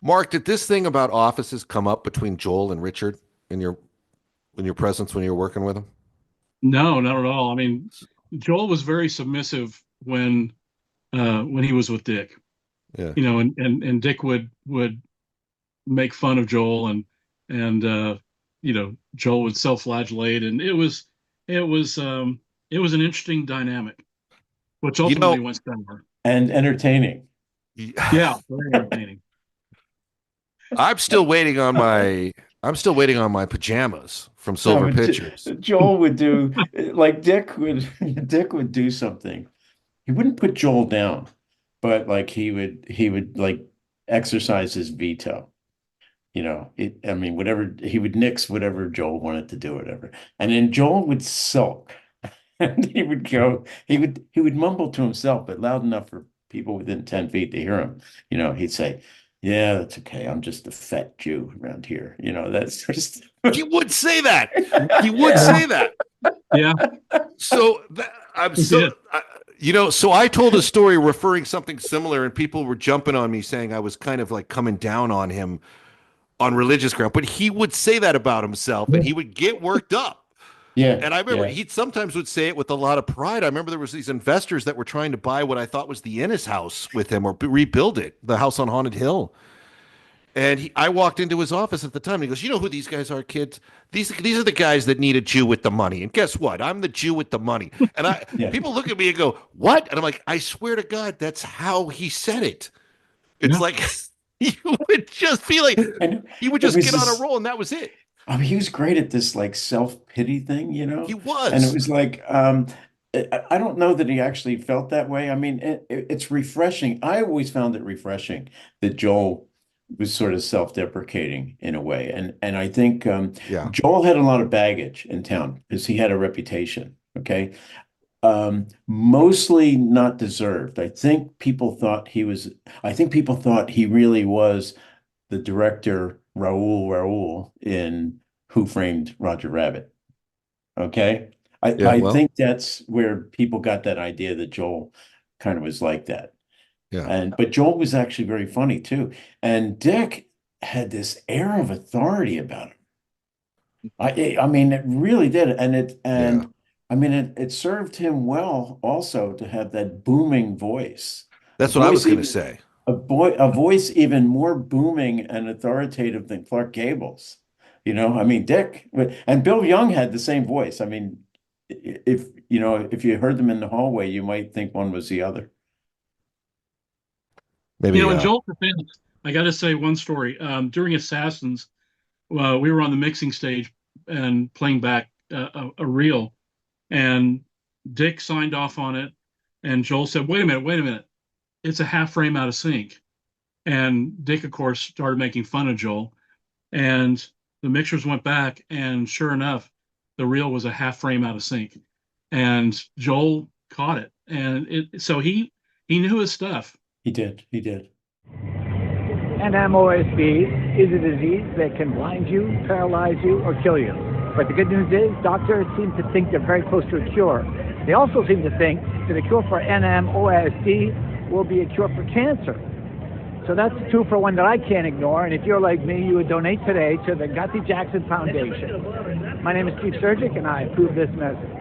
Mark, did this thing about offices come up between Joel and Richard in your presence when you were working with him? No, not at all. I mean, Joel was very submissive when he was with Dick. Yeah. And Dick would make fun of Joel, and Joel would self-flagellate, and it was it was an interesting dynamic, which You ultimately know, went somewhere. And entertaining. Yeah, very entertaining. I'm still waiting on my pajamas from No, Silver but Pictures. Joel would do like Dick would Dick would do something. He wouldn't put Joel down, but like he would like exercise his veto. I mean, whatever he would nix whatever Joel wanted to do, whatever. And then Joel would sulk and he would mumble to himself, but loud enough for people within 10 feet to hear him. He'd say, yeah, that's okay. I'm just a fat Jew around here. That's just He would say that. He would say that. Yeah, So I'm he so did. so I told a story referring something similar, and people were jumping on me saying I was kind of like coming down on him on religious ground, but he would say that about himself, and he would get worked up. yeah, And I remember yeah. he sometimes would say it with a lot of pride. I remember there was these investors that were trying to buy what I thought was the Innes house with him or rebuild it, the house on Haunted Hill. And I walked into his office at the time. And he goes, "You know who these guys are, kids? These are the guys that need a Jew with the money. And guess what? I'm the Jew with the money." And Yeah. people look at me and go, "What?" And I'm like, "I swear to God, that's how he said it." It's Yeah. like you would just feel like And he would it just was get on a this, roll, and that was it. I mean, he was great at this like self-pity thing, He And it was. was like, I don't know that he actually felt that way. I mean, it's refreshing. I always found it refreshing that Joel was sort of self-deprecating in a way. And I think Yeah. Joel had a lot of baggage in town because he had a reputation. Okay. Mostly not deserved. I think people thought he really was the director Raoul in Who Framed Roger Rabbit. Okay. I, Yeah. I Well, think that's where people got that idea that Joel kind of was like that. yeah. But Joel was actually very funny too. And Dick had this air of authority about him. I mean, it really did. Yeah. And I mean, it served him well also to have that booming voice, a That's what I was voice going to even say. a voice even more booming and authoritative than Clark Gable's. I mean, Dick and Bill Young had the same voice. I mean, if you heard them in the hallway, you might think one was the other. Maybe. In Joel's defense, I got to say one story. During Assassins, we were on the mixing stage and playing back a reel, and Dick signed off on it, and Joel said, wait a minute, it's a half frame out of sync." And Dick, of course, started making fun of Joel, and the mixers went back, and sure enough, the reel was a half frame out of sync, and Joel caught it, and so he knew his stuff. He did. He did. NMOSD is a disease that can blind you, paralyze you, or kill you. But the good news is doctors seem to think they're very close to a cure. They also seem to think that a cure for NMOSD will be a cure for cancer. So that's a two for one that I can't ignore. And if you're like me, you would donate today to the Gotti Jackson Foundation. My name is Steve Surgic, and I approve this message.